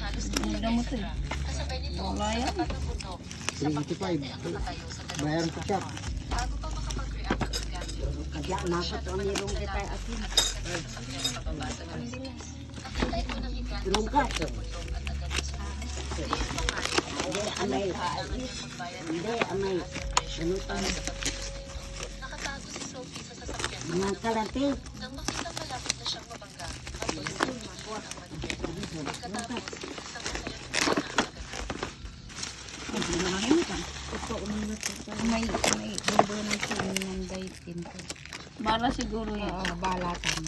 Ang gamot eh. Wala yan. 75. Bayaran ko siya. Kaya nakot ang nirong kita akin. Tulong ka. Hindi, amay. Hindi, amay. Ano pa? Mga kalate. May bumbo ng sinanday tinto. Bala siguro yan. Oo, balatan.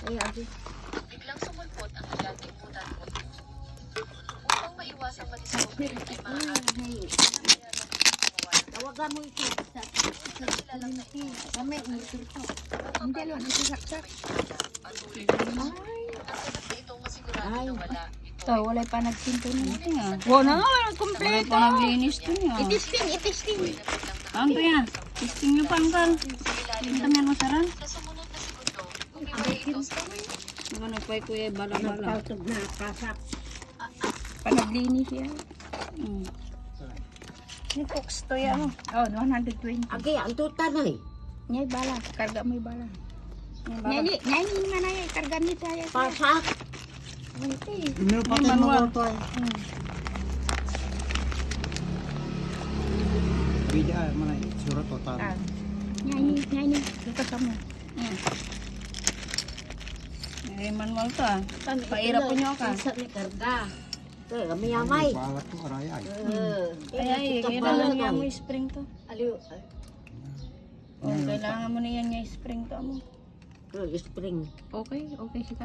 Ay, adi. Biglang sumulpot ang higanting munan mo. Upang maiwasang madiscover ay maaari Tawagan mo ito. Kami, ito. Hindi, alam, ito saksak. ang ganap na itong masigurado na wala. Ito, wala pa nagtinto na natin ah. Wala nga, Wala kompleto. pa naglinis to niya. Itisting. Ano to yan? Testing nyo pa ang kal. Tinta mo yan masaran. Sa sumunod na segundo, umiwala ito sa Ano na pa kuya, bala-bala. Nagpaltog na kasak. Pa naglinis yan. Yung Fox to yan. Oh, 120. Agi, ang tuta na eh. Nyay bala, karga mo yung bala. Nyay na yan, karga ni tayo. Pasak. Meron pa tayo manual. mga tayo. Bida, mana surat total. Nyay ni. Dito ka mo. Ay, manual to ah. Paira po nyo ka. Isa ni karga. Kaya kami yamay. Balat to aray ay. Ay, kaya lang niya mo yung spring to. Aliw. Oh, kailangan mo na yan yung spring to mo. Spring. Okay, okay kita.